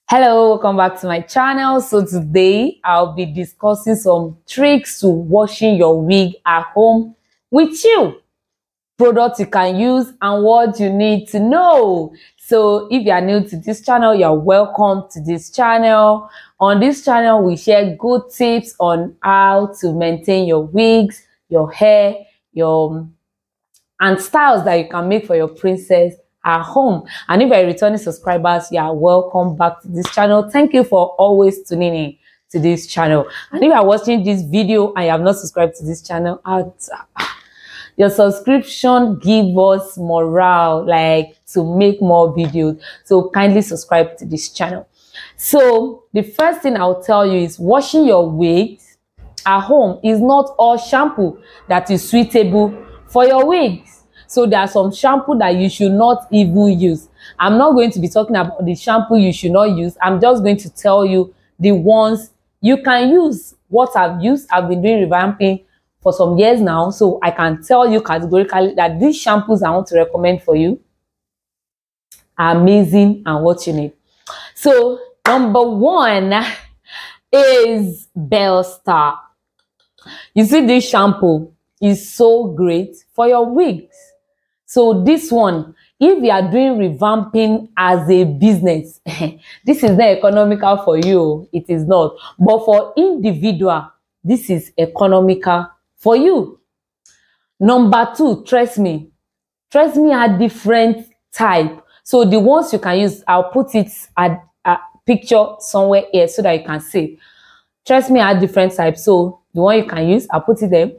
Hello, welcome back to my channel. So today I'll be discussing some tricks to washing your wig at home with you. Products you can use and what you need to know. So if you are new to this channel, you're welcome to this channel. On this channel, we share good tips on how to maintain your wigs, your hair, and styles that you can make for your princess at home. And if you're returning subscribers, you are welcome back to this channel. Thank you for always tuning in to this channel. And if you are watching this video and you have not subscribed to this channel, your subscription give us morale, like to make more videos. So kindly subscribe to this channel. So the first thing I'll tell you is washing your wigs at home is not all shampoo that is suitable for your wigs. So there are some shampoo that you should not even use. I'm not going to be talking about the shampoo you should not use. I'm just going to tell you the ones you can use. What I've used, I've been doing revamping for some years now, so I can tell you categorically that these shampoos I want to recommend for you are amazing and what you need. So number one is Bellstar. You see, this shampoo is so great for your wigs. So this one, if you are doing revamping as a business, this is not economical for you. It is not. But for individual, this is economical for you. Number two, Tresemme. Tresemme are different type. So the ones you can use, I'll put it at a picture somewhere here so that you can see. Tresemme are different types. So the one you can use, I'll put it there.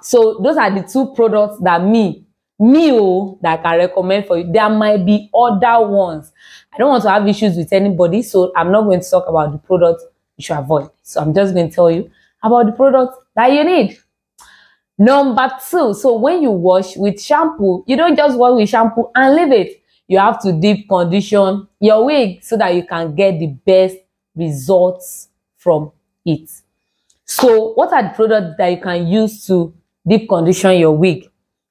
So those are the two products that that I can recommend for you. There might be other ones. I don't want to have issues with anybody, so I'm not going to talk about the products you should avoid. So I'm just going to tell you about the products that you need. Number two, so when you wash with shampoo, you don't just wash with shampoo and leave it. You have to deep condition your wig so that you can get the best results from it. So what are the products that you can use to deep condition your wig?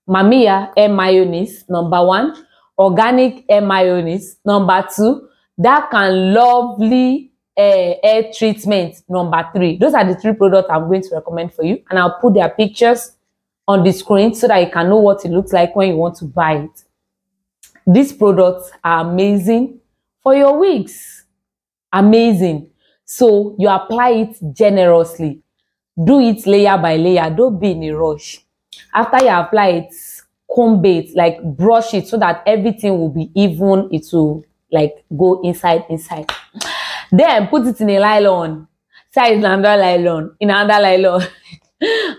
Mamiya hair mayonnaise, number one. Organic hair mayonnaise, number two. That can lovely hair treatment, number three. Those are the three products I'm going to recommend for you, and I'll put their pictures on the screen so that you can know what it looks like when you want to buy it. These products are amazing for your wigs. Amazing. So you apply it generously. Do it layer by layer. Don't be in a rush. After you apply it, comb it, like brush it so that everything will be even. It will like go inside. Then put it in a nylon. Tie it in another nylon.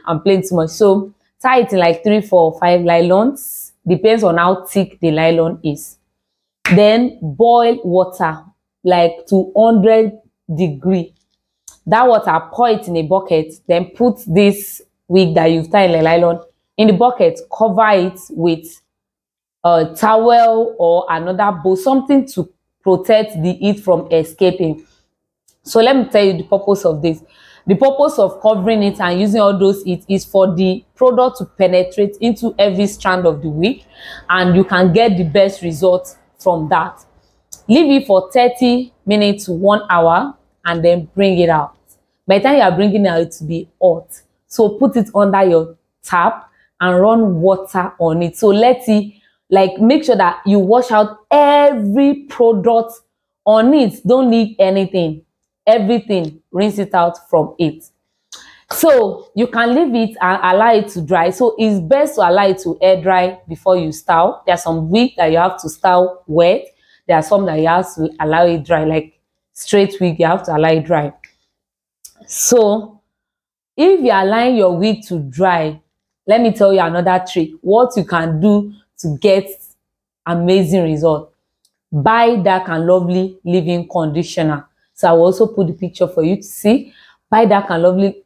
I'm playing too much. So tie it in like 3, 4, 5 nylons. Depends on how thick the nylon is. Then boil water like 200 degrees. That water, pour it in a bucket. Then put this wig that you've tied in a nylon in the bucket. Cover it with a towel or another bowl, something to protect the heat from escaping. So let me tell you the purpose of this. The purpose of covering it and using all those heat is for the product to penetrate into every strand of the wig, and you can get the best results from that. Leave it for 30 minutes to 1 hour and then bring it out. By the time you are bringing it out, it will be hot. So put it under your tap and run water on it. So let it, like, make sure that you wash out every product on it. Don't leave anything. Everything, rinse it out from it. So you can leave it and allow it to dry. So it's best to allow it to air dry before you style. There are some wigs that you have to style wet. There are some that you have to allow it dry, like straight wig, you have to allow it dry. So if you are allowing your wig to dry, let me tell you another trick. What you can do to get amazing result. Buy Dark and Lovely leave-in conditioner. So I will also put the picture for you to see. Buy Dark and Lovely.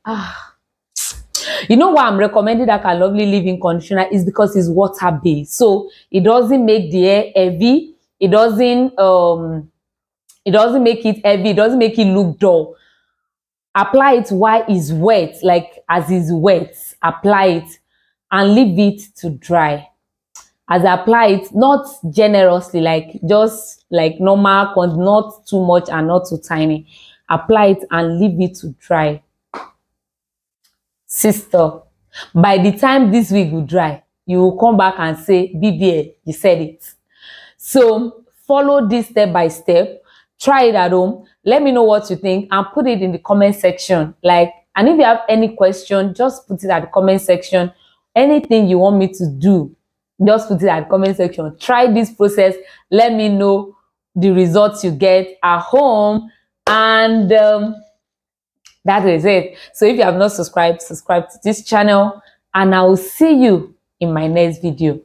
You know why I'm recommending Dark and Lovely leave-in conditioner is because it's water-based. So it doesn't make the hair heavy. It doesn't make it heavy. It doesn't make it look dull. Apply it while it's wet, like as it's wet. Apply it and leave it to dry. as I apply it, not generously, like just like normal, not too much and not too tiny. Apply it and leave it to dry. Sister, by the time this wig will dry, you will come back and say, BBL, you said it. So follow this step by step. Try it at home. Let me know what you think and put it in the comment section. And if you have any question, just put it at the comment section. Anything you want me to do, just put it at the comment section. Try this process. Let me know the results you get at home. And that is it. So if you have not subscribed, subscribe to this channel. And I will see you in my next video.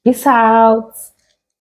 Peace out.